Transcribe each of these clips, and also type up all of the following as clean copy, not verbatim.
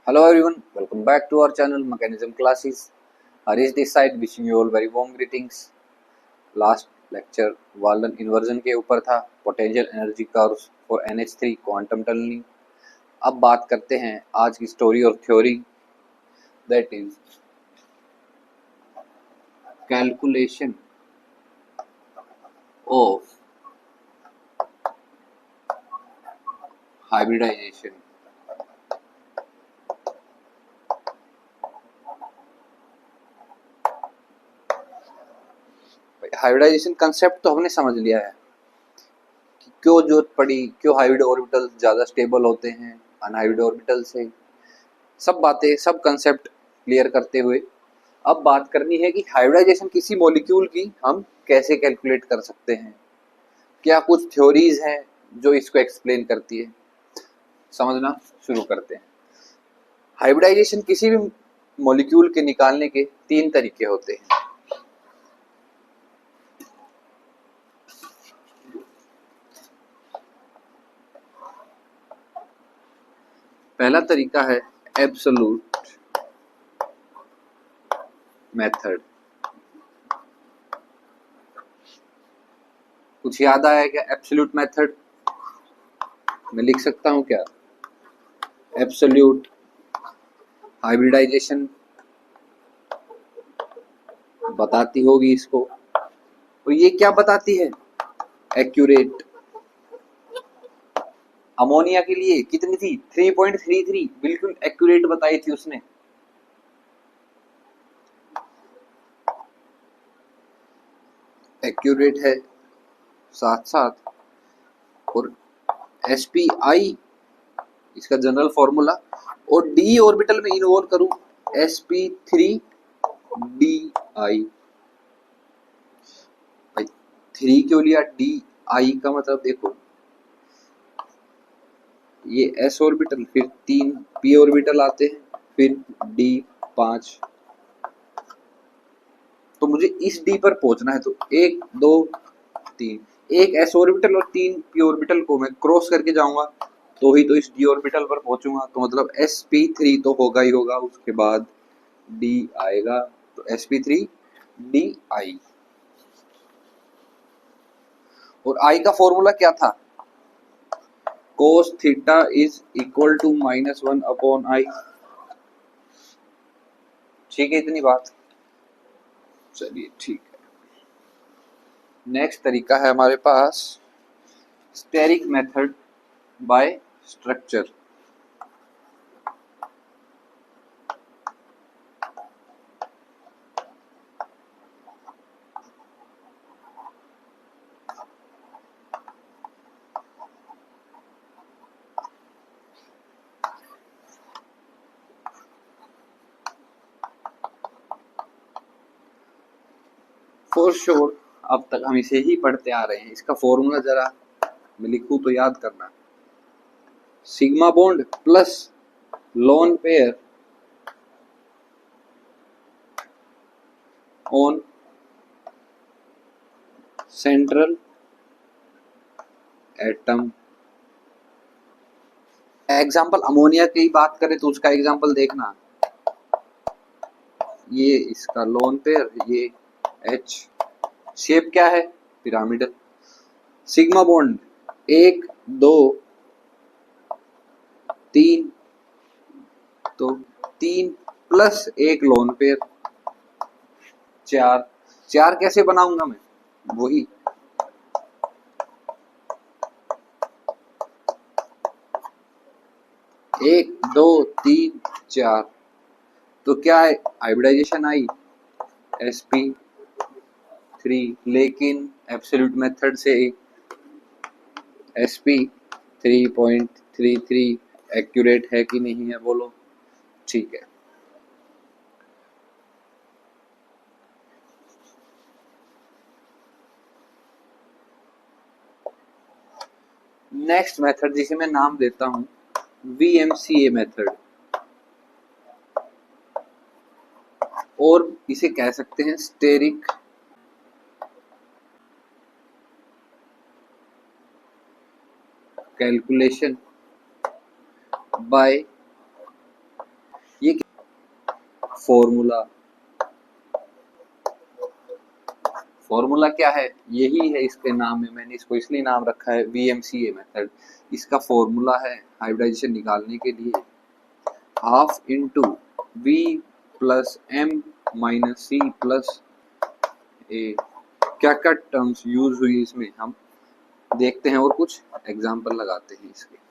Hello everyone, welcome back to our channel Mechanism Classes. Harish this side wishing you all very warm greetings. Last lecture Walden inversion के ऊपर था, potential energy curves for NH3 quantum tunnelling. अब बात करते हैं आज की story और theory, that is calculation of hybridisation. Hybridisation concept तो हमने समझ लिया है कि क्यों जरूरत पड़ी, क्यों हाइब्रिड ऑर्बिटल ज़्यादा स्टेबल होते हैं अनहाइब्रिड ऑर्बिटल से। सब बातें, सब कंसेप्ट क्लियर करते हुए अब बात करनी है कि हाइब्रिडाइजेशन किसी मॉलिक्यूल की हम कैसे कैलकुलेट कर सकते हैं। क्या कुछ थ्योरीज हैं जो इसको एक्सप्लेन करती है, समझना शुरू करते हैं। हाइब्रिडाइजेशन किसी भी मॉलिक्यूल के निकालने के तीन तरीके होते हैं। पहला तरीका है एब्सोल्यूट मेथड। कुछ याद आया क्या एब्सोल्यूट मेथड? मैं लिख सकता हूं क्या? एब्सोल्यूट हाइब्रिडाइजेशन बताती होगी इसको, और ये क्या बताती है? एक्यूरेट। अमोनिया के लिए कितनी थी? 3.33, बिल्कुल एक्यूरेट बताई थी उसने। एक्यूरेट है साथ साथ, और spi इसका जनरल फॉर्मूला, और d ऑर्बिटल में इन्वॉल्व करूं sp3 di। भाई 3 क्यों लिया? di का मतलब देखो, ये s ऑर्बिटल, फिर 3 p ऑर्बिटल आते हैं, फिर d5। तो मुझे इस d पर पहुंचना है, तो 1 2 3, एक s ऑर्बिटल और 3 p ऑर्बिटल को मैं क्रॉस करके जाऊंगा तो ही तो इस d ऑर्बिटल पर पहुंचूंगा। तो मतलब sp3 तो होगा ही होगा, उसके बाद d आएगा, तो sp3 di। और i का फॉर्मूला क्या था? cos theta is equal to -1 upon i। ठीक है इतनी बात? चलिए ठीक है। नेक्स्ट तरीका है हमारे पास steric method by structure. For sure अब तक हम इसे ही पढ़ते आ रहे हैं। इसका फॉर्मूला जरा मैं लिखूं तो याद करना। Sigma bond plus lone pair on central atom. Example ammonia की बात करें तो उसका एग्जाम्पल देखना, ये इसका लोन पेयर, ये H, शेप क्या है? पिरामिडल। सिग्मा बॉन्ड 1 2 3, तो 3 प्लस एक लोन पेयर 4। 4 कैसे बनाऊंगा मैं? वही 1 2 3 4। तो क्या है? हाइब्रिडाइजेशन आई sp3, लेकिन एब्सोल्यूट मेथड से sp3.33 एक्यूरेट है कि नहीं है? बोलो। ठीक है। नेक्स्ट मेथड जिसे मैं नाम देता हूं VMCA मेथड, और इसे कह सकते हैं steric calculation by formula. Formula क्या है? यही है इसके नाम में, मैंने इसको इसलिए नाम रखा है VMCA मेथड। इसका फॉर्मूला है हाइब्रिडाइजेशन निकालने के लिए half into V plus M minus C plus A। क्या क्या टर्म्स यूज हुई इसमें हम देखते हैं और कुछ एग्जाम्पल लगाते हैं इसके।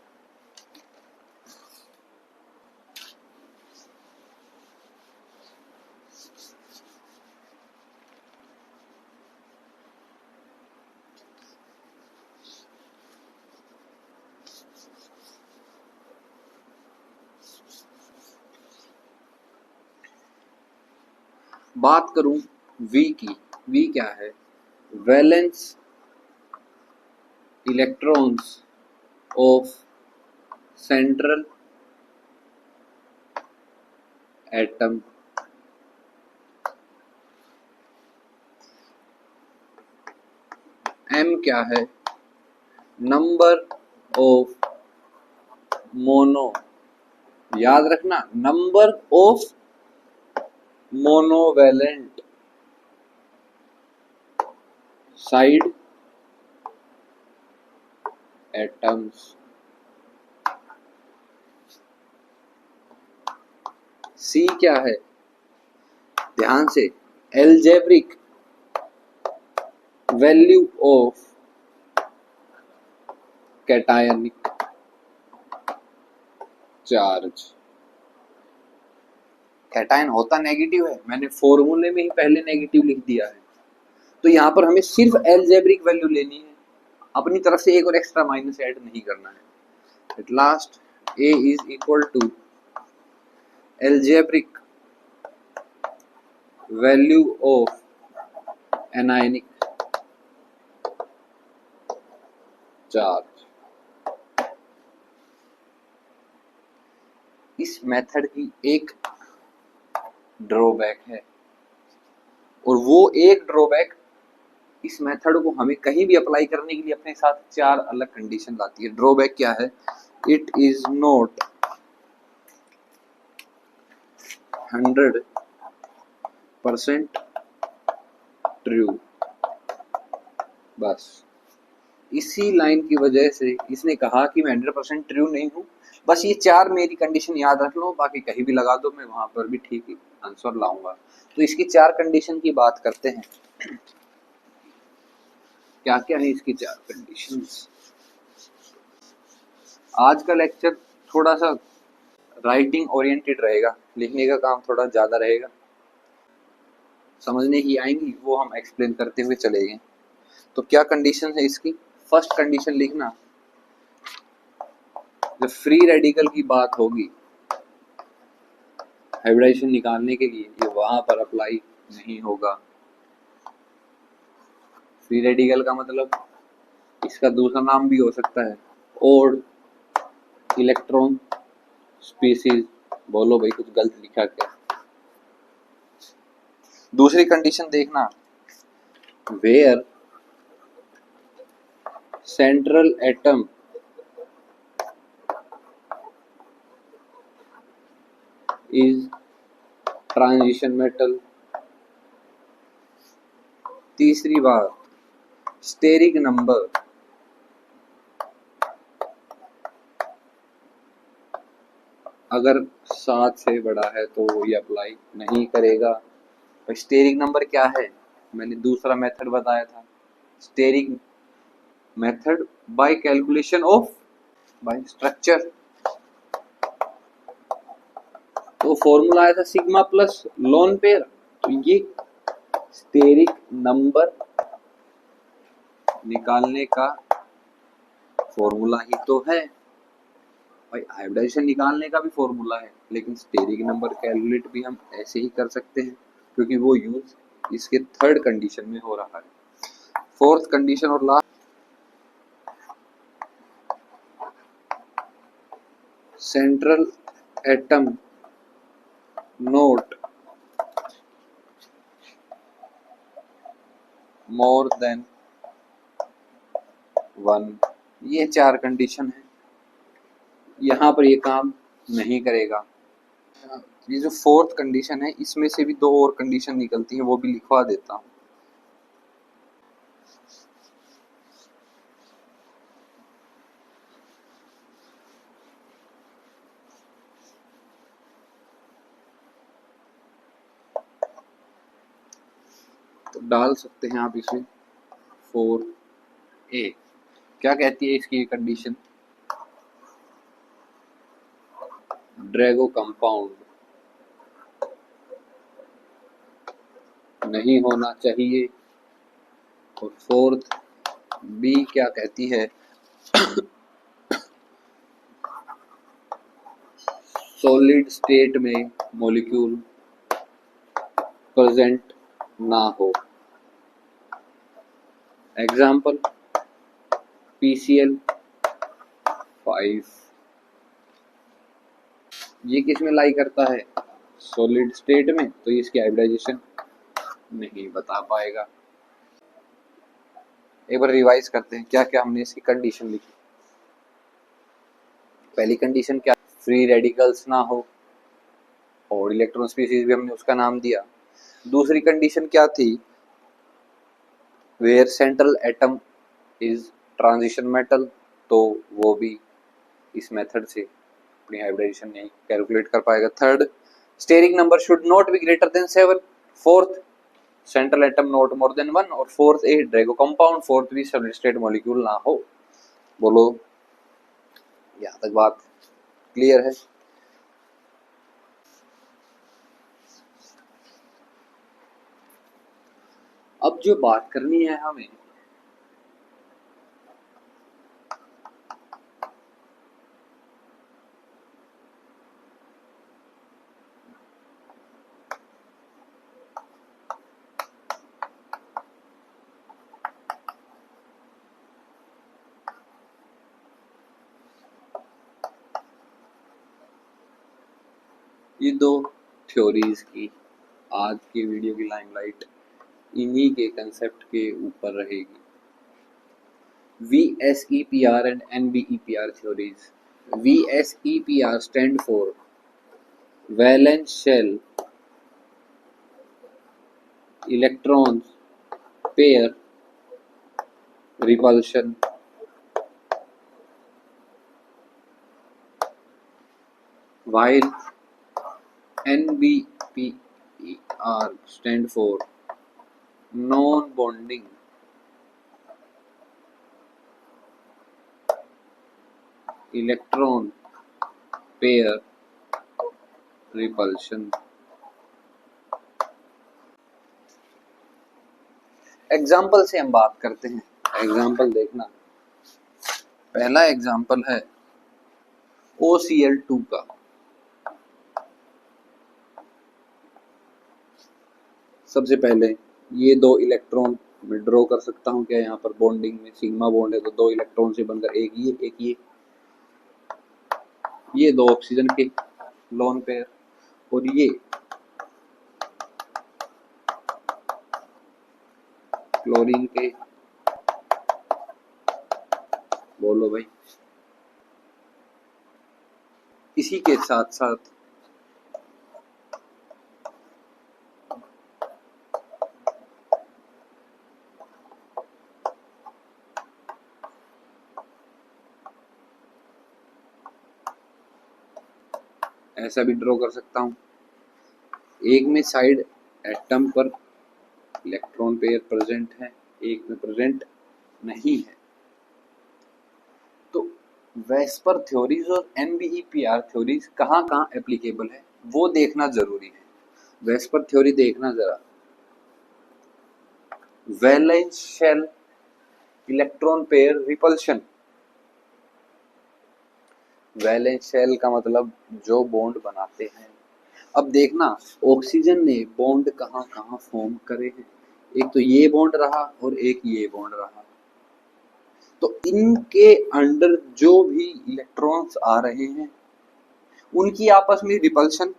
बात करूं V की, V क्या है? Valence electrons of central atom. M क्या है? नंबर ऑफ मोनो, याद रखना, number of monovalent side atoms. C क्या है? ध्यान से, algebraic value of cationic charge. Cation होता नेगेटिव है, मैंने फॉर्मूले में ही पहले नेगेटिव लिख दिया है, तो यहाँ पर हमें सिर्फ एल्जेब्रिक वैल्यू लेनी है, अपनी तरफ से एक और एक्स्ट्रा माइनस ऐड नहीं करना है। At last A is equal to algebraic value of anionic charge. इस मेथड की एक ड्रॉबैक है, और वो एक ड्रॉबैक इस मेथड को हमें कहीं भी अप्लाई करने के लिए अपने साथ 4 अलग कंडीशन लाती है। ड्रॉबैक क्या है? It is not 100% true. बस इसी लाइन की वजह से इसने कहा कि मैं 100% ट्रू नहीं हूं। बस ये 4 मेरी कंडीशन याद रख लो, बाकी कहीं भी लगा दो, मैं वहां पर भी ठीक ही आंसर लाऊंगा। तो इसकी 4 कंडीशन की बात करते हैं। क्या क्या है इसकी 4 कंडीशंस? आज का लेक्चर थोड़ा सा राइटिंग ओरिएंटेड रहेगा, लिखने का काम थोड़ा ज्यादा रहेगा, समझने की आएंगी वो हम एक्सप्लेन करते हुए चलेंगे। तो क्या कंडीशन है इसकी? फर्स्ट कंडीशन लिखना, जब फ्री रेडिकल की बात होगी हाइब्रिडाइजेशन निकालने के लिए, ये वहां पर अप्लाई नहीं होगा। फ्री रेडिकल का मतलब, इसका दूसरा नाम भी हो सकता है ओड इलेक्ट्रॉन स्पीसीज। बोलो भाई कुछ गलत लिखा क्या? दूसरी कंडीशन देखना, where central atom is transition metal. तीसरी बात, स्टेरिक नंबर अगर 7 से बड़ा है तो ये अप्लाई नहीं करेगा। स्टेरिक नंबर क्या है? मैंने दूसरा मेथड बताया था, steric method by calculation of by structure. तो फॉर्मूला आया था सिग्मा प्लस लोन पेयर, तो ये स्टेरिक नंबर निकालने का फॉर्मूला ही तो है भाई। हाइब्रिडाइजेशन निकालने का भी फॉर्मूला है, लेकिन स्टेरिक नंबर कैलकुलेट भी हम ऐसे ही कर सकते हैं, क्योंकि वो यूज इसके थर्ड कंडीशन में हो रहा है। फोर्थ कंडीशन और लास्ट, सेंट्रल एटम नोट मोर देन 1। ये 4 कंडीशन है, यहां पर ये काम नहीं करेगा। ये जो फोर्थ कंडीशन है इसमें से भी दो और कंडीशन निकलती हैं, वो भी लिखवा देता हूँ। तो डाल सकते हैं आप इसमें 4A। क्या कहती है इसकी कंडीशन? ड्रैगो कंपाउंड नहीं होना चाहिए। और फोर्थ बी क्या कहती है? सॉलिड स्टेट में मॉलिक्यूल प्रेजेंट ना हो। Example PCl5। ये किस में लाई करता है? सॉलिड स्टेट में, तो इसकी हाइब्रिडाइजेशन नहीं बता पाएगा। एक बार रिवाइज करते हैं क्या क्या हमने इसकी कंडीशन लिखी। पहली कंडीशन क्या? फ्री रेडिकल्स ना हो, और इलेक्ट्रॉन स्पीसीज भी हमने उसका नाम दिया। दूसरी कंडीशन क्या थी? Where central atom is transition metal, तो वो भी इस मेथड से अपनी हाइब्रिडाइजेशन नहीं कैलकुलेट कर पाएगा। Third, steric number should not be greater than 7। Fourth, central atom not more than 1। और fourth a Drago compound. Fourth भी सॉलिड स्टेट मॉलिक्यूल ना हो। बोलो, यहाँ तक बात क्लियर है? अब जो बात करनी है हमें, ये दो थ्योरीज की आज की वीडियो की लाइमलाइट इन्हीं के कंसेप्ट के ऊपर रहेगी। VSEPR and NBEPR theories. VSEPR stand for valence shell electrons pair repulsion, while NBEPR stand for non-bonding electron pair repulsion। Example से हम बात करते हैं। एग्जाम्पल देखना, पहला एग्जाम्पल है OCl2 का। सबसे पहले ये दो इलेक्ट्रॉन मैं ड्रॉ कर सकता हूँ क्या? यहाँ पर बॉन्डिंग में सिग्मा बॉन्ड है, तो दो इलेक्ट्रॉन से बनकर एक ये दो ऑक्सीजन के लोन पेयर, और ये क्लोरीन के। बोलो भाई। इसी के साथ साथ ऐसा भी ड्रॉ कर सकता हूँ, एक में साइड एटम पर इलेक्ट्रॉन पेयर प्रेजेंट है, एक में प्रेजेंट नहीं है। तो वेस्पर थ्योरीज और NBEPR थ्योरीज कहाँ कहाँ एप्लीकेबल है वो देखना जरूरी है। वेस्पर थ्योरी देखना जरा, valence shell electron pair repulsion. Valence shell का मतलब जो बॉन्ड बनाते हैं। अब देखना, ऑक्सीजन ने बॉन्ड कहाँ कहाँ फॉर्म करे हैं। एक तो ये बॉन्ड रहा और एक ये बॉन्ड रहा। तो इनके अंडर जो भी इलेक्ट्रॉन्स आ रहे हैं उनकी आपस में रिपल्शन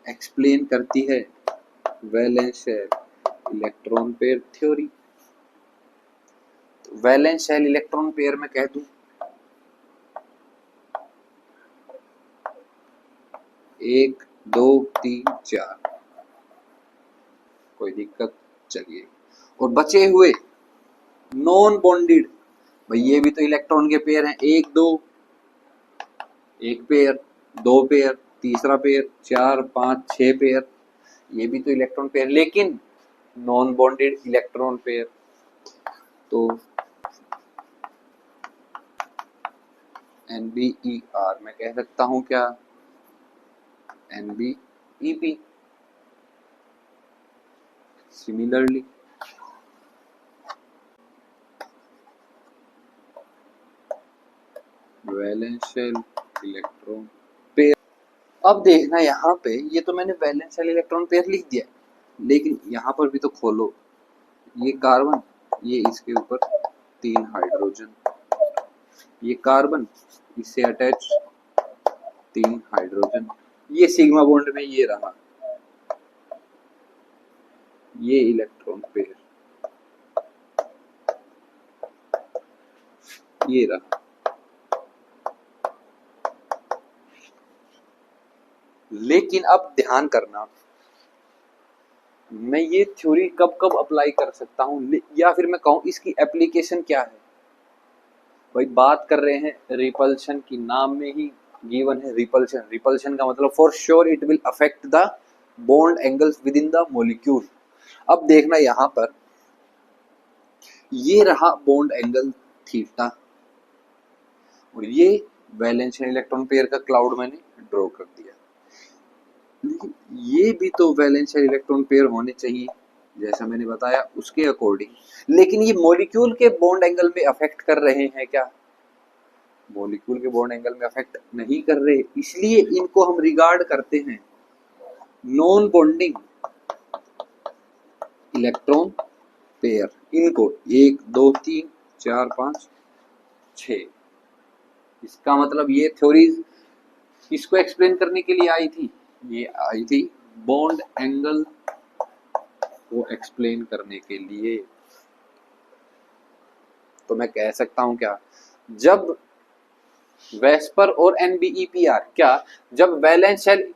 एक्सप्लेन करती है valence shell electron pair theory. तो वैलेंस शेल इलेक्ट्रॉन पेयर में कह दूं 1 2 3 4, कोई दिक्कत? चलिए। और बचे हुए नॉन बॉन्डेड, भाई ये भी तो इलेक्ट्रॉन के पेयर हैं, 1 2, एक पेयर, 2 पेयर, तीसरा पेयर, 4 5 6 पेयर, ये भी तो इलेक्ट्रॉन पेयर, लेकिन नॉन बॉन्डेड इलेक्ट्रॉन पेयर। तो NBER मैं कह सकता हूं क्या? NBEP। Similarly valence shell electron pair. अब देखना यहाँ पे, ये तो मैंने वैलेंस शेल इलेक्ट्रॉन पेयर लिख दिया, लेकिन यहाँ पर भी तो खोलो, ये कार्बन, ये इसके ऊपर 3 हाइड्रोजन, ये कार्बन, इससे अटैच 3 हाइड्रोजन, ये सिग्मा बॉन्ड में ये रहा, ये इलेक्ट्रॉन पेयर, ये रहा। लेकिन अब ध्यान करना, मैं ये थ्योरी कब कब अप्लाई कर सकता हूं, या फिर मैं कहूं इसकी एप्लीकेशन क्या है। भाई बात कर रहे हैं रिपल्शन की, नाम में ही गिवन है रिपल्शन। रिपल्शन का मतलब for sure it will affect the bond angles with in the molecule. अब देखना यहां पर, ये रहा बॉन्ड एंगल थीटा, और ये वैलेंस इलेक्ट्रॉन पेयर का क्लाउड मैंने ड्रॉ कर दिया। लेकिन ये भी तो वैलेंस इलेक्ट्रॉन पेयर होने चाहिए जैसा मैंने बताया उसके अकॉर्डिंग, लेकिन ये मॉलिक्यूल के बॉन्ड एंगल में अफेक्ट कर रहे हैं क्या? मॉलिक्यूल के बॉन्ड एंगल में अफेक्ट नहीं कर रहे, इसलिए इनको हम रिगार्ड करते हैं नॉन बॉन्डिंग इलेक्ट्रॉन पेयर। इनको 1 2 3 4 5 6, इसका मतलब ये थ्योरीज किसको एक्सप्लेन करने के लिए आई थी? ये आई थी बॉन्ड एंगल को एक्सप्लेन करने के लिए। तो मैं कह सकता हूं क्या, जब वेस्पर और NBEPR, क्या जब valence shell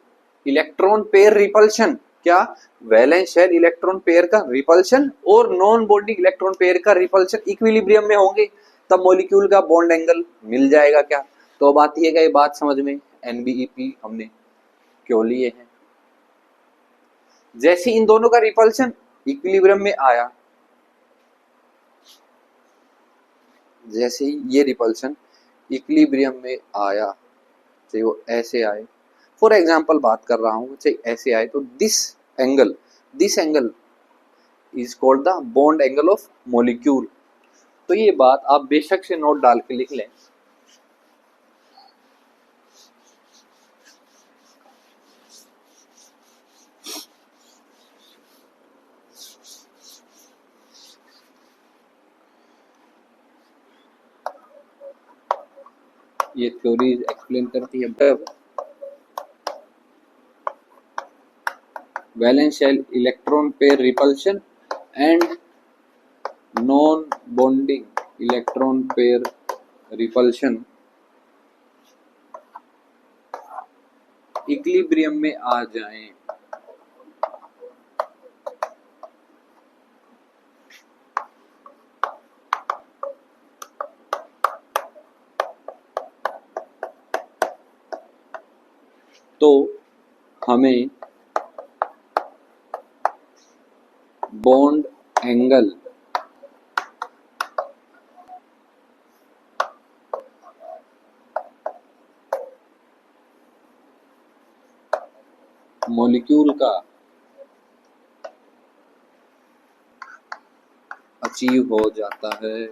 electron pair repulsion, क्या वैलेंस शेल इलेक्ट्रॉन पेयर का रिपल्शन और नॉन बॉन्डिंग इलेक्ट्रॉन पेयर का रिपल्शन इक्विलिब्रियम में होंगे, तब मॉलिक्यूल का बॉन्ड एंगल मिल जाएगा क्या? तो अब आती है क्या ये बात समझ में, NBEP हमने क्यों लिए हैं? जैसे इन दोनों का रिपल्शन इक्विलिब्रियम में आया, जैसे ही ये रिपल्शन इक्विलिब्रियम में आया, चाहे वो ऐसे आए, फॉर एग्जांपल बात कर रहा हूं, चाहे ऐसे आए, तो this angle is called the bond angle of molecule. तो ये बात आप बेशक से नोट डाल के लिख लें। ये थ्योरी एक्सप्लेन करती है valence shell electron pair repulsion and non bonding electron pair repulsion equilibrium में आ जाएं। तो हमें बॉन्ड एंगल मॉलिक्यूल का अचीव हो जाता है।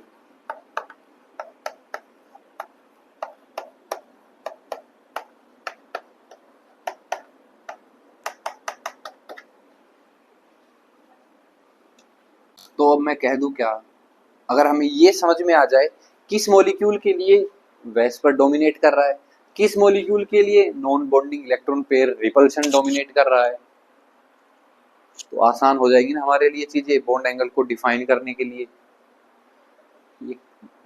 तो अब मैं कह दूं क्या, अगर हमें ये समझ में आ जाए किस मॉलिक्यूल के लिए वेस्पर डोमिनेट कर रहा है, किस मॉलिक्यूल के लिए non bonding electron pair repulsion dominate कर रहा है, तो आसान हो जाएगी ना हमारे लिए चीजें बॉन्ड एंगल को डिफाइन करने के लिए। ये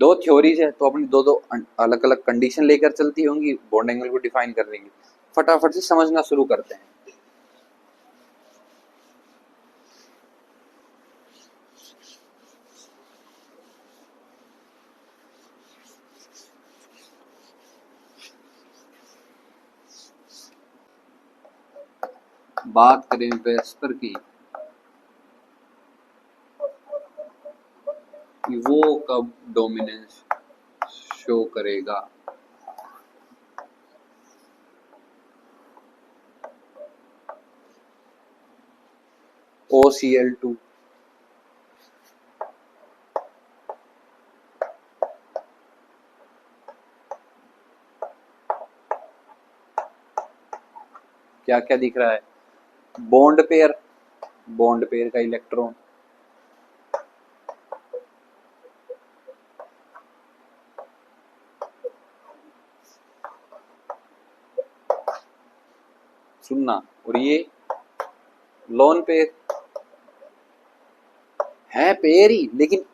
दो थ्योरीज है, तो अपनी दो अलग अलग कंडीशन लेकर चलती होंगी बॉन्ड एंगल को डिफाइन करने की। फटाफट से समझना शुरू करते हैं। बात करें वेस्पर की, वो कब डोमिनेंस शो करेगा। OCl2 क्या क्या दिख रहा है, बॉन्ड पेयर का इलेक्ट्रॉन, सुनना, और ये लोन पेयर है, पेयर ही, लेकिन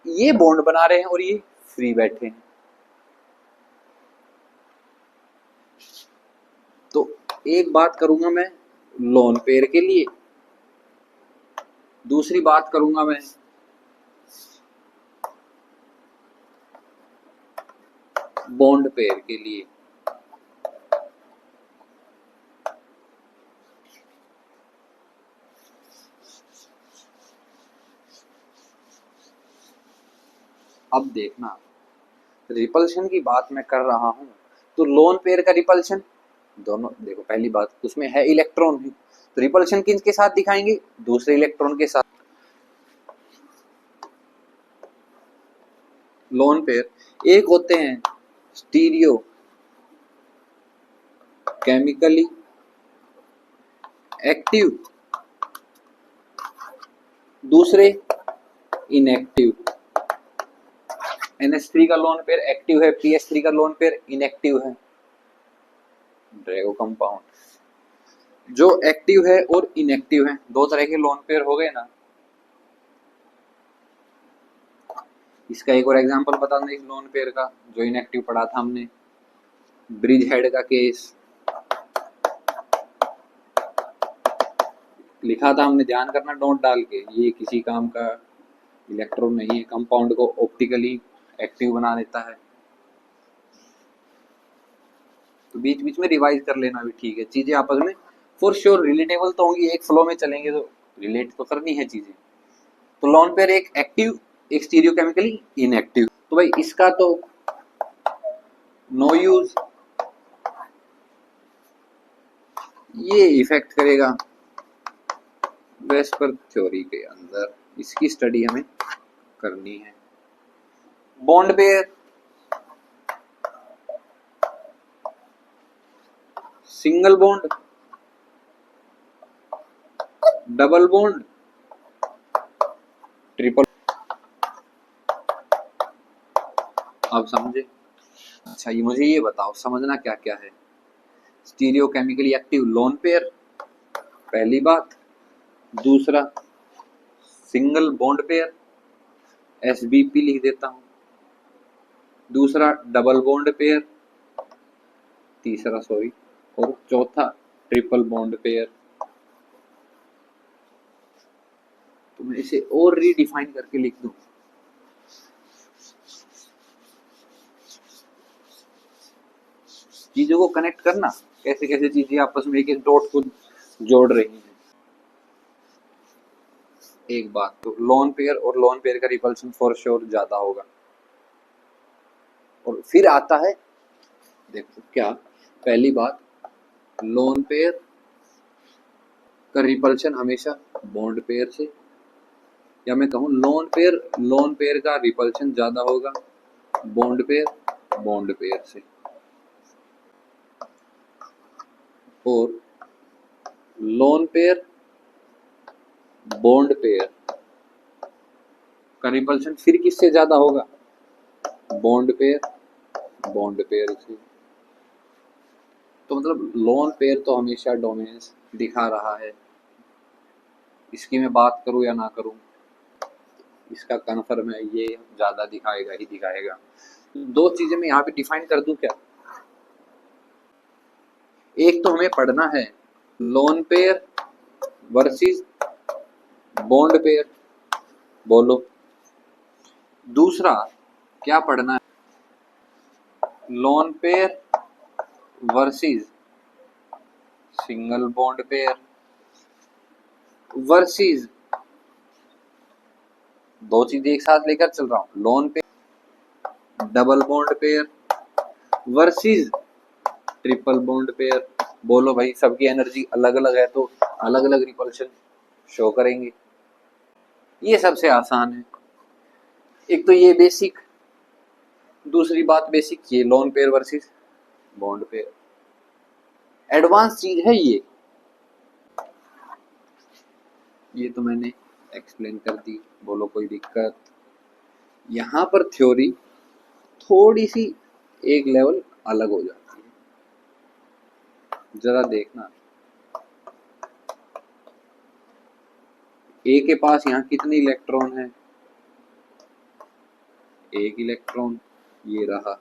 ये बॉन्ड बना रहे हैं और ये फ्री बैठे हैं। तो एक बात करूंगा मैं लोन पेयर के लिए, दूसरी बात करूंगा मैं बॉन्ड पेयर के लिए। अब देखना, रिपल्शन की बात मैं कर रहा हूं, तो लोन पेयर का रिपल्शन दोनों देखो, पहली बात उसमें है इलेक्ट्रॉन ही, तो रिपल्शन किसके साथ दिखाएंगे, दूसरे इलेक्ट्रॉन के साथ। लोन पेयर एक होते हैं स्टीरियो केमिकली एक्टिव, दूसरे इनएक्टिव। NH3 का लोन पेयर एक्टिव है, PH3 का लोन पेयर इनएक्टिव है। ड्रैगो कंपाउंड जो एक्टिव है और इनएक्टिव है, दो तरह के लोन पेयर हो गए ना। इसका एक और एग्जांपल बता दें इस लोन पेयर का, जो इनएक्टिव पढ़ा था हमने, ब्रिज हेड का केस लिखा था हमने, ध्यान करना नोट डाल के, ये किसी काम का इलेक्ट्रॉन नहीं है, कंपाउंड को ऑप्टिकली एक्टिव बना देता है। तो बीच बीच में रिवाइज कर लेना भी ठीक है, चीजें आपस में फॉर श्योर रिलेटेबल तो होंगी, एक फ्लो में चलेंगे तो रिलेट तो करनी है चीजें। तो लोन पेयर एक एक्टिव, एक स्टीरियोकेमिकली इनएक्टिव। तो भाई इसका तो नो यूज, ये इफेक्ट करेगा वेस्पर थ्योरी के अंदर, इसकी स्टडी हमें करनी है। Bond pair single bond, double bond, triple. आप समझे? अच्छा, ये मुझे ये बताओ, समझना क्या क्या है। Stereo chemically active lone pair पहली बात, दूसरा सिंगल बॉन्ड पेयर SBP लिख देता हूं, दूसरा डबल बॉन्ड पेयर, तीसरा सॉरी, और चौथा ट्रिपल बॉन्ड पेयर। तो मैं इसे और रीडिफाइन करके लिख दूं, चीजों को कनेक्ट करना, कैसे कैसे चीजें आपस में एक एक डॉट को जोड़ रही हैं। एक बात तो लोन पेयर और लोन पेयर का रिपल्शन फॉर श्योर ज्यादा होगा। और फिर आता है, देखो क्या, पहली बात लोन पेयर का रिपल्शन हमेशा बॉन्ड पेयर से, या मैं कहूं लोन पेयर का रिपल्शन ज्यादा होगा बॉन्ड पेयर से। और लोन पेयर बॉन्ड पेयर का रिपल्शन फिर किससे ज्यादा होगा, बॉन्ड पेयर से। तो मतलब लोन पेयर तो हमेशा डोमिनेंस दिखा रहा है, इसकी मैं बात करूं या ना करूं, इसका कन्फर्म है ये ज्यादा दिखाएगा ही दिखाएगा। दो चीजें मैं यहाँ पे डिफाइन कर दूं क्या, एक तो हमें पढ़ना है lone pair versus bond pair, बोलो। दूसरा क्या पढ़ना है, lone pair versus single bond pair versus, दो चीजें एक साथ लेकर चल रहा हूं, lone pair double bond pair versus triple bond pair. बोलो भाई, सबकी एनर्जी अलग अलग है तो अलग अलग रिपल्शन शो करेंगे। ये सबसे आसान है। एक तो ये बेसिक, दूसरी बात बेसिक ये lone pair versus bond pair. Advance चीज है ये तो मैंने एक्सप्लेन कर दी, बोलो कोई दिक्कत। यहां पर थ्योरी थोड़ी सी एक लेवल अलग हो जाती है, जरा देखना। ए के पास यहाँ कितने इलेक्ट्रॉन है, एक इलेक्ट्रॉन, ये रहा।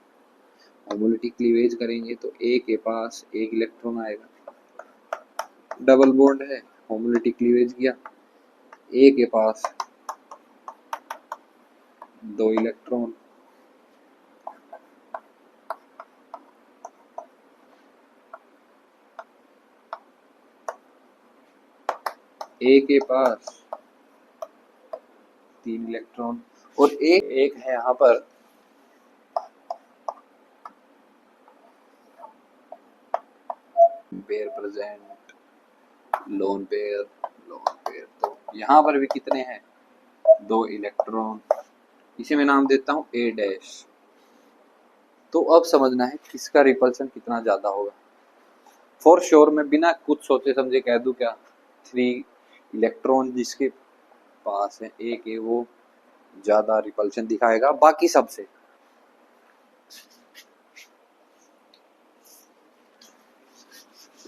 होमोलिटी क्लीवेज करेंगे तो ए के पास एक इलेक्ट्रॉन आएगा, डबल बॉन्ड है, होमोलिटी क्लीवेज किया, ए के पास दो इलेक्ट्रॉन, ए के पास तीन इलेक्ट्रॉन, और एक है यहाँ पर पेयर प्रेजेंट, लोन पेयर, तो यहाँ पर भी कितने हैं, दो इलेक्ट्रॉन, इसे मैं नाम देता हूँ ए डैश। तो अब समझना है किसका रिपल्सन कितना ज्यादा होगा। फॉर श्योर मैं बिना कुछ सोचे समझे कह दूं क्या, 3 इलेक्ट्रॉन जिसके पास है ए के वो ज्यादा रिपल्शन दिखाएगा बाकी सबसे।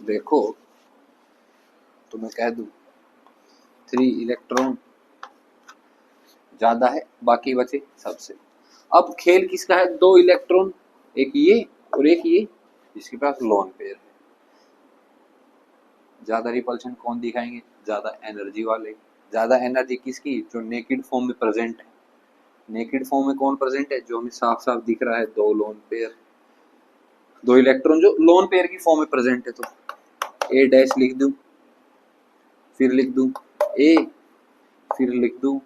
देखो तो मैं कह दूं 3 इलेक्ट्रॉन ज्यादा है बाकी बचे सबसे। अब खेल किसका है, दो इलेक्ट्रॉन, एक ये और एक ये, जिसके पास लोन पेयर है। ज्यादा रिपल्शन कौन दिखाएंगे, ज्यादा एनर्जी वाले। ज्यादा एनर्जी किसकी, जो नेकेड फॉर्म में प्रेजेंट है। नेकेड फॉर्म में कौन प्रेजेंट है, जो हमें साफ साफ दिख रहा है, दो लोन पेयर, दो इलेक्ट्रॉन जो लोन पेयर की फॉर्म में प्रेजेंट है। तो ए डैश लिख दूं, फिर लिख दूं ए, फिर लिख दूं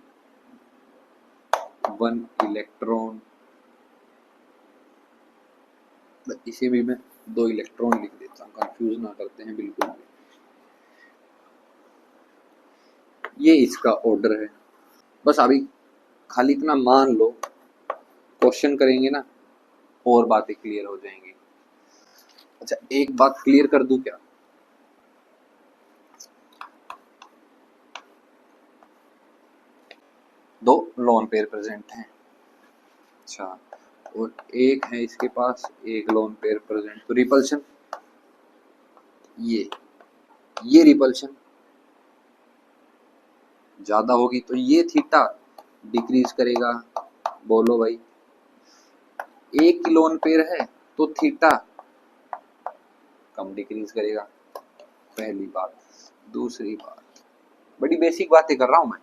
1 इलेक्ट्रॉन, इसे भी मैं 2 इलेक्ट्रॉन लिख देता हूँ, कंफ्यूज ना करते हैं बिल्कुल भी। ये इसका ऑर्डर है। बस अभी खाली इतना मान लो, क्वेश्चन करेंगे ना और बातें क्लियर हो जाएंगी। अच्छा एक बात क्लियर कर दूं क्या, दो लोन पेयर प्रेजेंट हैं, अच्छा, और एक है इसके पास एक लोन पेयर प्रेजेंट, तो रिपल्शन ये रिपल्शन ज्यादा होगी तो ये थीटा डिक्रीज करेगा। बोलो भाई, एक लोन पेयर है तो थीटा कम डिक्रीज करेगा, पहली बात। दूसरी बात, बड़ी बेसिक बातें कर रहा हूं मैं,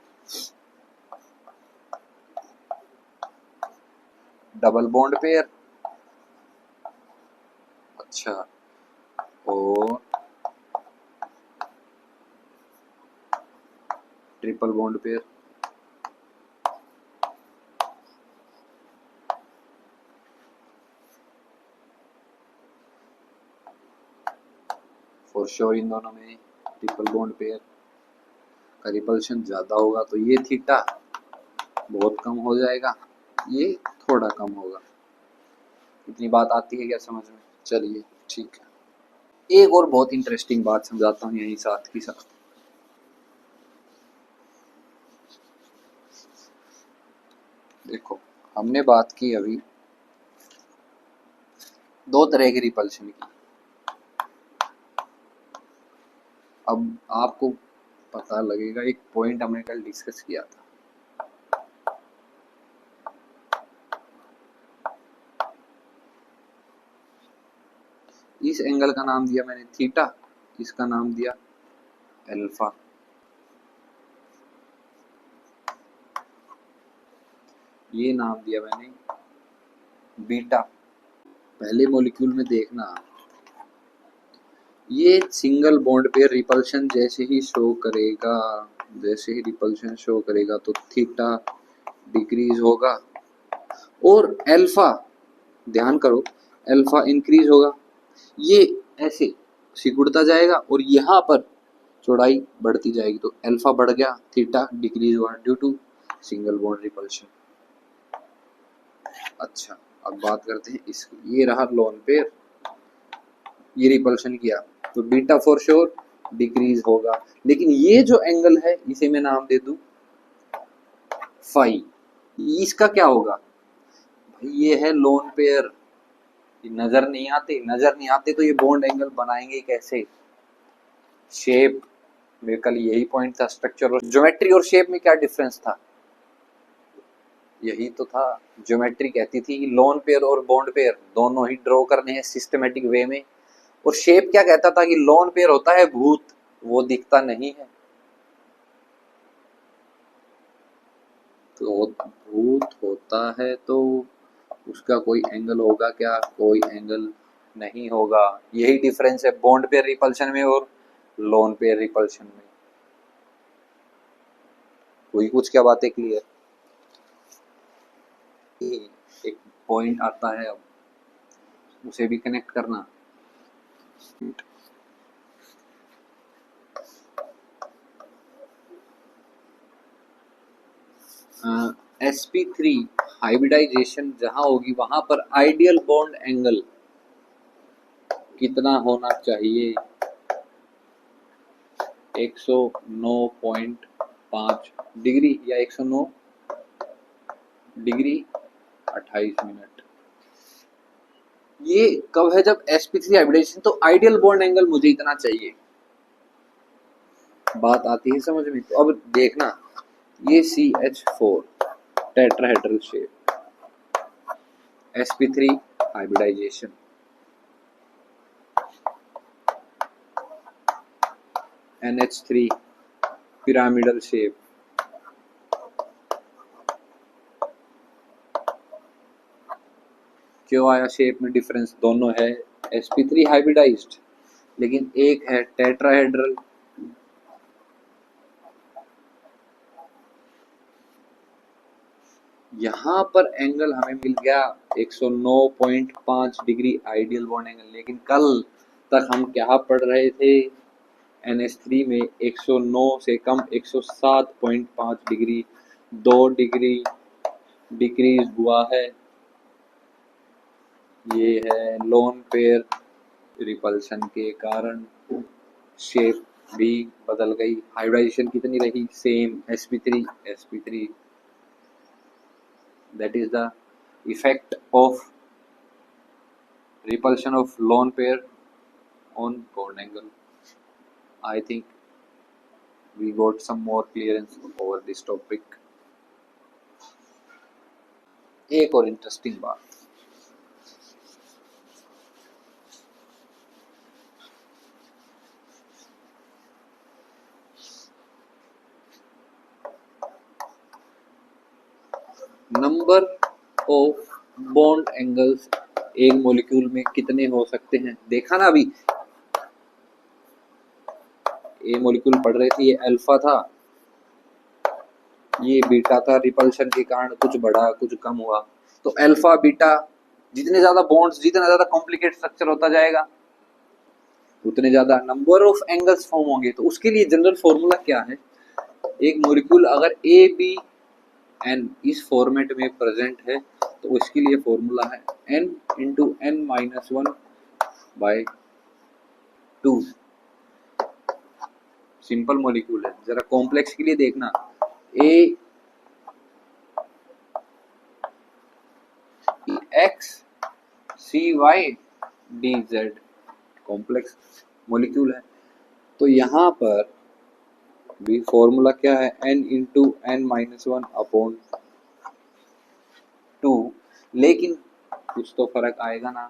डबल बॉन्ड पेयर, अच्छा, और triple bond pair, for sure इन दोनों में ट्रिपल बॉन्ड पेयर का रिपल्शन ज्यादा होगा तो ये थीटा बहुत कम हो जाएगा, ये थोड़ा कम होगा। इतनी बात आती है क्या समझ में, चलिए ठीक है। एक और बहुत इंटरेस्टिंग बात समझाता हूँ यही साथ ही साथ। देखो हमने बात की अभी दो तरह की रिपल्शन की, अब आपको पता लगेगा एक पॉइंट हमने कल डिस्कस किया था, इस इस एंगल का नाम दिया मैंने थीटा, इसका नाम दिया अल्फा। ये नाम दिया मैंने बीटा। पहले मॉलिक्यूल में देखना, ये सिंगल बॉन्ड पे रिपल्शन जैसे ही शो करेगा, जैसे ही रिपल्शन शो करेगा तो थीटा डिक्रीज होगा और अल्फा, ध्यान करो, अल्फा इंक्रीज होगा। ये ऐसे सिकुड़ता जाएगा और यहाँ पर चौड़ाई बढ़ती जाएगी, तो अल्फा बढ़ गया, थीटा डिक्रीज हुआ due to single bond repulsion. अच्छा, अब बात करते हैं इस, ये रहा लोन पेयर, ये रिपल्शन किया तो बीटा फॉर श्योर डिक्रीज होगा, लेकिन ये जो एंगल है इसे मैं नाम दे दूं फाई, इसका क्या होगा भाई? ये है लोन पेयर, नजर नहीं आते तो ये बॉन्ड एंगल बनाएंगे कैसे? शेप में कल यही पॉइंट था, स्ट्रक्चर और ज्योमेट्री और शेप में क्या डिफरेंस था? यही तो था, ज्योमेट्री कहती थी लोन पेयर और बॉन्ड पेयर दोनों ही ड्रॉ करने हैं सिस्टमेटिक वे में, और शेप क्या कहता था कि लोन पेयर होता है भूत, वो दिखता नहीं है। तो भूत होता है तो उसका कोई एंगल होगा क्या? कोई एंगल नहीं होगा। यही डिफरेंस है बॉन्ड पेयर रिपल्शन में और लोन पेयर रिपल्शन में। कोई कुछ क्या बातें क्लियर? एक पॉइंट आता है, अब उसे भी कनेक्ट करना। sp3 हाइब्रिडाइजेशन जहां होगी वहां पर आइडियल बॉन्ड एंगल कितना होना चाहिए? 109.5 डिग्री या 109 डिग्री 28 मिनट। ये कब है? जब sp3 हाइब्रिडाइजेशन, तो आइडियल बॉन्ड एंगल मुझे इतना चाहिए। बात आती है समझ में? तो अब देखना, ये CH4 tetrahedral shape, sp3 hybridisation, NH3 pyramidal shape, क्यों आया शेप में डिफरेंस? दोनों है sp3 हाइब्रिडाइज्ड, लेकिन एक है टेट्राहेड्रल। यहां पर एंगल हमें मिल गया 109.5 डिग्री आइडियल बॉन्ड एंगल, लेकिन कल तक हम क्या पढ़ रहे थे? NH3 में 109 से कम 107.5 डिग्री, 2 डिग्री डिक्रीज हुआ है। ये है लोन पेयर रिपल्शन के कारण शेप भी बदल गई। हाइब्रिडाइजेशन कितनी रही? Same, sp3 that is the effect of repulsion of lone pair on bond angle. I think we got some more clearance over this topic. एक और इंटरेस्टिंग बात, नंबर ऑफ बॉन्ड एंगल्स एक molecule में कितने हो सकते हैं? देखा ना अभी, ये मॉलिक्यूल पढ़ रहे थे, ये अल्फा था, ये बीटा था, रिपल्शन के कारण कुछ बढ़ा कुछ कम हुआ। तो अल्फा बीटा, जितने ज्यादा बॉन्ड्स, जितना ज्यादा कॉम्प्लिकेट स्ट्रक्चर होता जाएगा उतने ज्यादा नंबर ऑफ एंगल्स फॉर्म होंगे। तो उसके लिए जनरल फॉर्मूला क्या है? एक मॉलिक्यूल अगर ए बी एन इस फॉर्मेट में प्रेजेंट है तो इसके लिए फॉर्मूला है n into n minus 1 by 2। Simple molecule है। जरा कॉम्प्लेक्स के लिए देखना, A X C Y D Z complex molecule है। तो यहाँ पर भी फॉर्मूला क्या है? n into n minus 1 upon 2, लेकिन कुछ तो फर्क आएगा ना।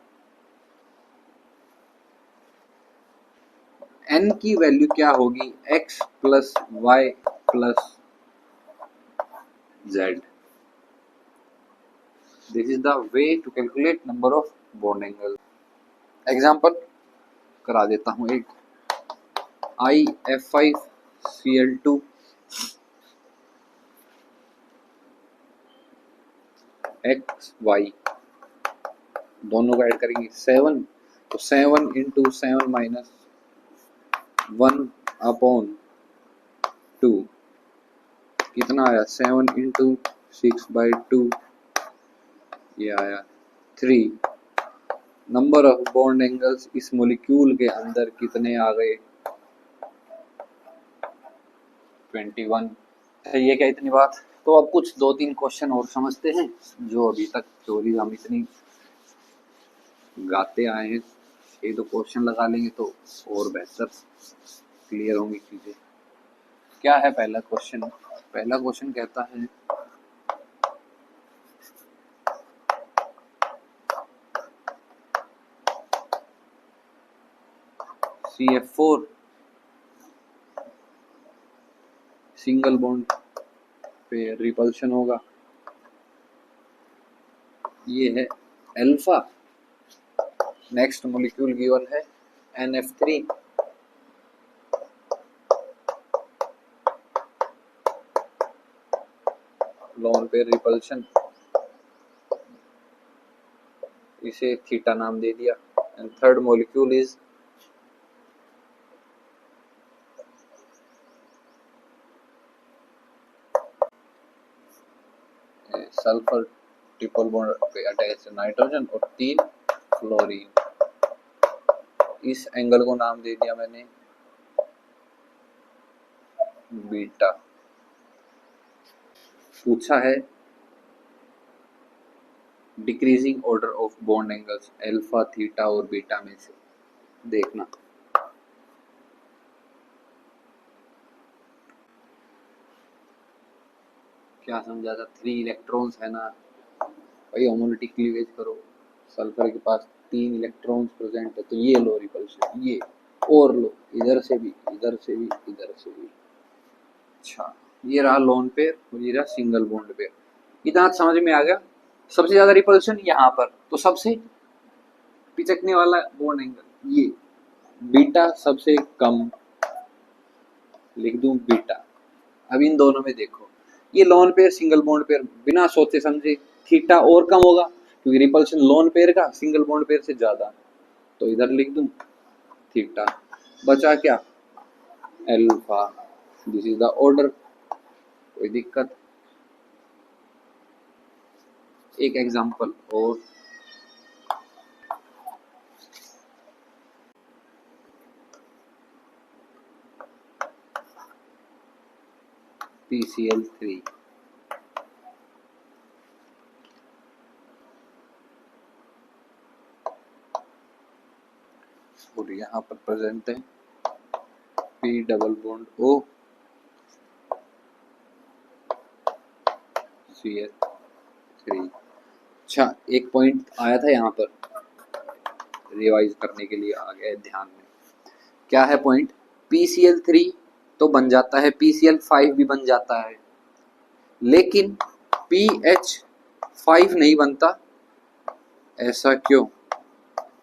n की वैल्यू क्या होगी, x plus y plus z। This is the way to calculate number of bond angle. Example करा देता हूं एक, IF5Cl2 XY, दोनों को ऐड करेंगे 7, तो 7 इंटू 7 माइनस 1/2 कितना आया, 7 इंटू 6/2, ये आया 3। नंबर ऑफ बॉन्ड एंगल्स इस मोलिक्यूल के अंदर कितने आ गए, 21। ये क्या इतनी बात। तो अब कुछ 2-3 क्वेश्चन और समझते हैं, जो अभी तक थ्योरी हम इतनी गाते आए हैं, ये तो क्वेश्चन लगा लेंगे तो और बेहतर क्लियर होंगी चीजें। क्या है पहला क्वेश्चन, पहला क्वेश्चन कहता है CF4 सिंगल बॉन्ड पे रिपल्शन होगा, ये है अल्फा। नेक्स्ट मॉलिक्यूल गिवन है NF3, लोन पे रिपल्शन, इसे थीटा नाम दे दिया। And third molecule is sulphur triple bond पे अटैच नाइट्रोजन और 3 फ्लोरीन, इस एंगल को नाम दे दिया मैंने बीटा। पूछा है decreasing order of bond angles alpha, theta और बीटा में से देखना। क्या समझा था, 3 इलेक्ट्रॉन्स है ना भाई, होमोलिटी क्लीवेज करो, सल्फर के पास 3 इलेक्ट्रॉन्स प्रेजेंट है, तो ये लो रिपल्शन, ये और लो, इधर से भी, इधर से भी, इधर से भी। अच्छा, ये रहा लोन पेयर और ये रहा सिंगल बॉन्ड पेयर। इतना समझ में आ गया। सबसे ज्यादा रिपल्शन यहाँ पर, तो सबसे पिचकने वाला बॉन्ड एंगल ये बीटा, सबसे कम लिख दूं बीटा। अब इन दोनों में देखो, ये lone pair single bond pair, बिना सोचे समझे थीटा और कम होगा, क्योंकि रिपल्शन लोन पेयर का सिंगल बॉन्ड पेयर से ज्यादा, तो इधर लिख दूं थीटा। बचा क्या, alpha. This is the order, कोई दिक्कत। एक एग्जांपल और, PCl3 और यहाँ पर प्रेजेंट है P double bond O CH3। अच्छा, एक पॉइंट आया था यहाँ पर, रिवाइज करने के लिए आ गया ध्यान में। क्या है पॉइंट, PCl3 तो बन जाता है, PCl5 भी बन जाता है, लेकिन PH5 नहीं बनता। ऐसा क्यों,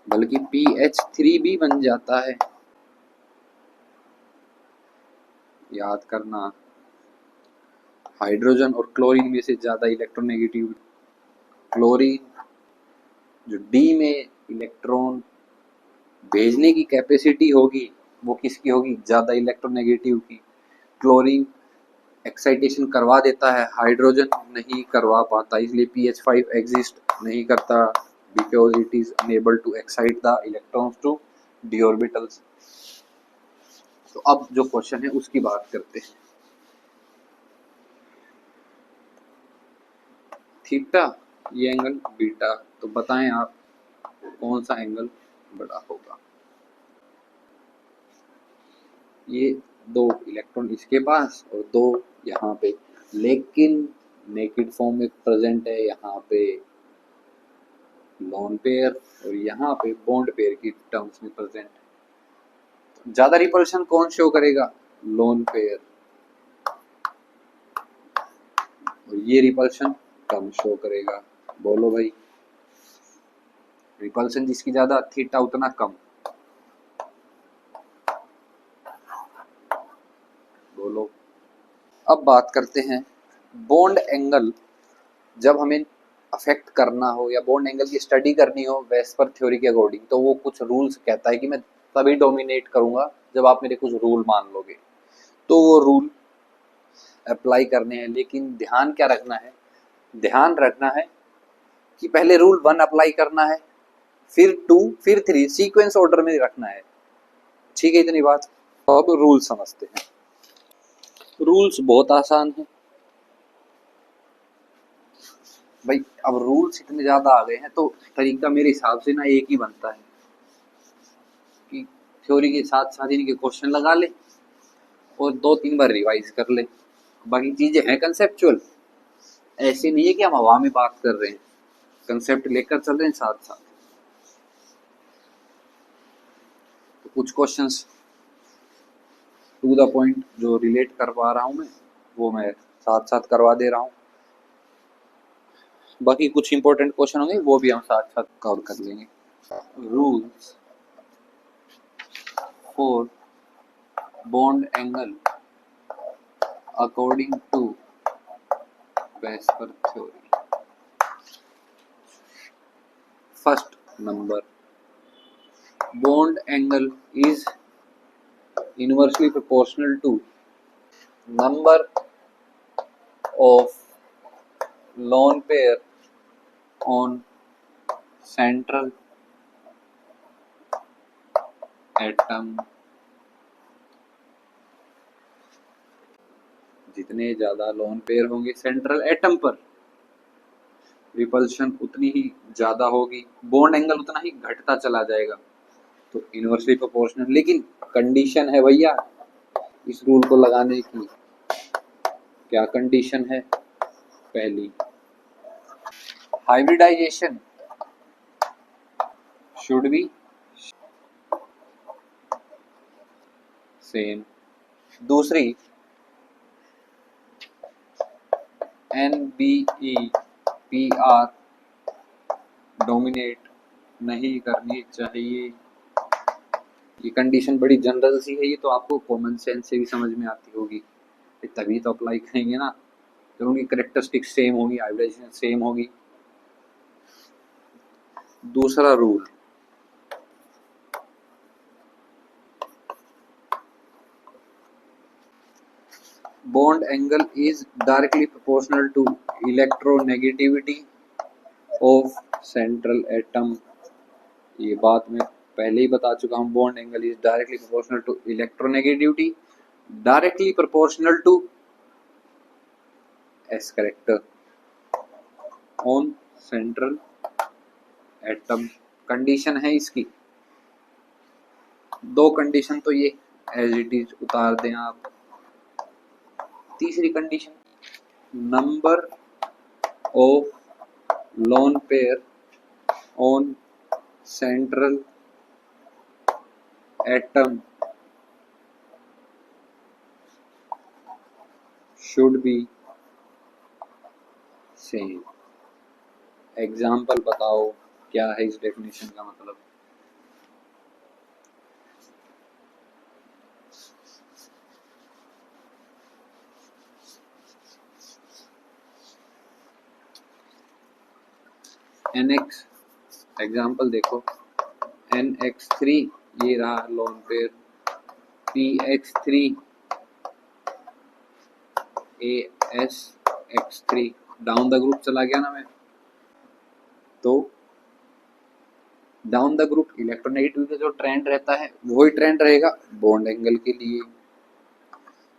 बल्कि PH3 भी बन जाता है। याद करना, हाइड्रोजन और क्लोरीन में से ज्यादा इलेक्ट्रोनेगेटिव क्लोरीन, जो D में इलेक्ट्रॉन भेजने की कैपेसिटी होगी वो किसकी होगी, ज्यादा इलेक्ट्रोनेगेटिव की। क्लोरीन एक्साइटेशन करवा देता है, हाइड्रोजन नहीं करवा पाता, इसलिए PH5 एग्जिस्ट नहीं करता, because it is unable to excite the electrons to d orbitals. तो अब जो क्वेश्चन है उसकी बात करते हैं। थीटा, ये एंगल बीटा, तो बताएं आप कौन सा एंगल बड़ा होगा। ये 2 इलेक्ट्रॉन इसके पास और 2 यहाँ पे, लेकिन नेकेड फॉर्म में प्रेजेंट है यहाँ पे लोन पेयर और यहाँ पे बॉन्ड पेयर की टर्म्स में प्रेजेंट है। ज्यादा रिपल्शन कौन शो करेगा? Lone pair. और ये रिपल्शन कम शो करेगा। बोलो भाई, रिपल्शन जिसकी ज्यादा, थीटा उतना कम। बोलो। अब बात करते हैं बॉन्ड एंगल। जब हमें अफेक्ट करना हो या बॉन्ड एंगल की स्टडी करनी हो वेस्पर थ्योरी के अकॉर्डिंग, तो वो कुछ रूल्स कहता है कि मैं तभी डोमिनेट करूंगा जब आप मेरे कुछ रूल मान लोगे। तो वो रूल अप्लाई करने हैं, लेकिन ध्यान क्या रखना है? ध्यान रखना है कि पहले रूल 1 अप्लाई करना है, फिर 2, फिर 3, सीक्वेंस ऑर्डर में रखना है। ठीक है, इतनी बात। अब रूल समझते हैं। रूल्स बहुत आसान है भाई। अब रूल्स इतने ज्यादा आ गए हैं तो तरीका मेरे हिसाब से ना एक ही बनता है कि थ्योरी के साथ साथ इनके क्वेश्चन लगा ले और 2-3 बार रिवाइज कर ले। बाकी चीजें हैं कंसेप्चुअल, ऐसे नहीं है कि हम हवा में बात कर रहे हैं, कंसेप्ट लेकर चल रहे हैं साथ साथ। तो कुछ क्वेश्चंस टू द पॉइंट जो रिलेट कर पा रहा हूं मैं, वो मैं साथ साथ करवा दे रहा हूं। बाकी कुछ इंपॉर्टेंट क्वेश्चन होंगे वो भी हम साथ साथ कवर कर लेंगे। Rules for bond angle according to VSEPR theory. First number, bond angle is inversely proportional to number of lone pair on central atom। जितने ज्यादा लोन पेयर होंगे सेंट्रल एटम पर, रिपल्शन उतनी ही ज्यादा होगी, बॉन्ड एंगल उतना ही घटता चला जाएगा। तो इनवर्सली प्रोपोर्शनल। लेकिन कंडीशन है भैया इस रूल को लगाने की। क्या कंडीशन है? पहली, हाइब्रिडाइजेशन शुड बी सेम। दूसरी, NBEPR डोमिनेट नहीं करनी चाहिए। ये कंडीशन बड़ी जनरल सी है, ये तो आपको कॉमन सेंस से भी समझ में आती होगी, तभी तो अप्लाई करेंगे ना जब उनकी करेक्टरिस्टिक्स सेम होगी, हाइब्रिडाइजेशन सेम होगी। दूसरा rule, bond angle is directly proportional to electronegativity of central atom. ये बात मैं पहले ही बता चुका हूं। Bond angle is directly proportional to electronegativity, directly proportional to s character on central atom. Condition है इसकी दो। कंडीशन तो ये एज इट इज उतार दें आप। तीसरी condition, number of lone pair on central atom should be same. Example बताओ क्या है इस डेफिनेशन का मतलब? NX एग्जाम्पल देखो, NX3 ये रहा lone pair, PX3 ASX3 down the group चला गया ना मैं। तो डाउन द ग्रुप इलेक्ट्रोनेगेटिविटी का जो ट्रेंड रहता है वही ट्रेंड रहेगा बॉन्ड एंगल के लिए।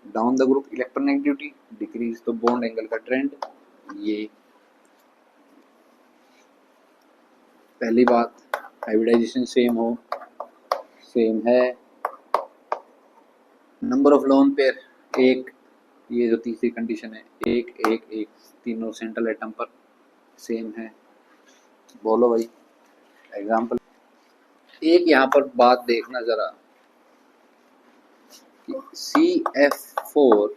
Down the group electronegativity decrease, तो बॉन्ड एंगल का ट्रेंड ये। पहली बात, हाइब्रिडाइजेशन सेम हो, सेम है। नंबर ऑफ लोन पेयर एक, ये जो तीसरी कंडीशन है, एक एक एक, तीनों सेंट्रल एटम पर सेम है। बोलो भाई एग्जाम्पल। एक यहाँ पर बात देखना जरा, CF4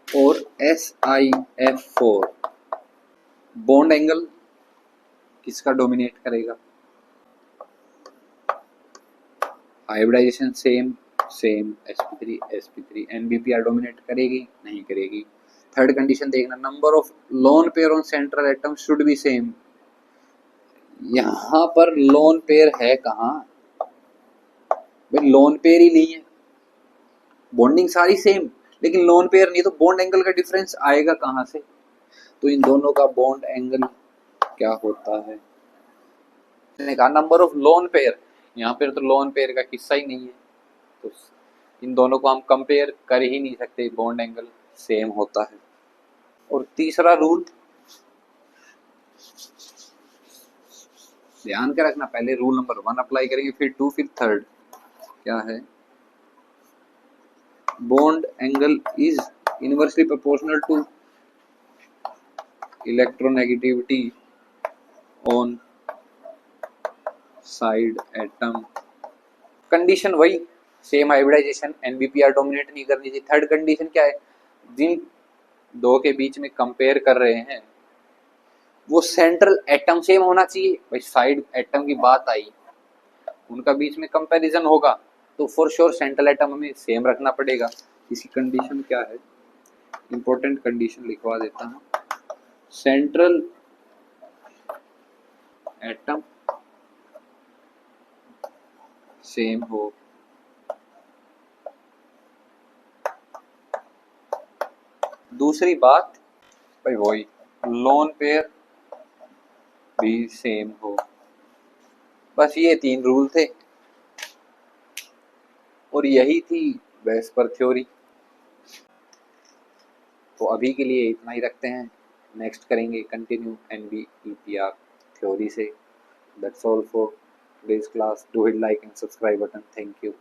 और SiF4 बॉन्ड एंगल किसका डोमिनेट करेगा? Hybridisation same sp3 NBPR dominate करेगी? नहीं करेगी। थर्ड कंडीशन देखना, number of lone pair on central atom should be same. यहां पर लोन पेयर है कहां भाई? लोन पेयर ही नहीं है, बॉन्डिंग सारी सेम लेकिन लोन पेयर नहीं, तो बॉन्ड एंगल का डिफरेंस आएगा कहां से? तो इन दोनों का बॉन्ड एंगल क्या होता है? मैंने कहा नंबर ऑफ लोन पेयर, यहाँ पर तो लोन पेयर का किस्सा ही नहीं है, तो इन दोनों को हम कंपेयर कर ही नहीं सकते, बॉन्ड एंगल सेम होता है। और तीसरा रूल ध्यान के रखना, पहले रूल नंबर 1 अप्लाई करेंगे, फिर 2, फिर 3। क्या है? Bond angle is inversely proportional to electronegativity on side atom. Condition वही सेम, हाइब्रिडाइजेशन, NBPR डोमिनेट नहीं करनी चाहिए। थर्ड कंडीशन क्या है? जिन दो के बीच में कंपेयर कर रहे हैं वो सेंट्रल एटम सेम होना चाहिए। भाई साइड एटम की बात आई, उनका बीच में कंपैरिजन होगा तो फॉर श्योर सेंट्रल एटम हमें सेम रखना पड़ेगा। इसकी कंडीशन क्या है? इंपॉर्टेंट कंडीशन लिखवा देता हूं, सेंट्रल एटम सेम हो, दूसरी बात भाई वही लोन पेयर भी सेम हो। बस ये 3 रूल थे और यही थी वेस्पर थ्योरी। तो अभी के लिए इतना ही रखते हैं, नेक्स्ट करेंगे कंटिन्यू NBPR थ्योरी से। That's all for today's class. Do hit like and subscribe button. Thank you.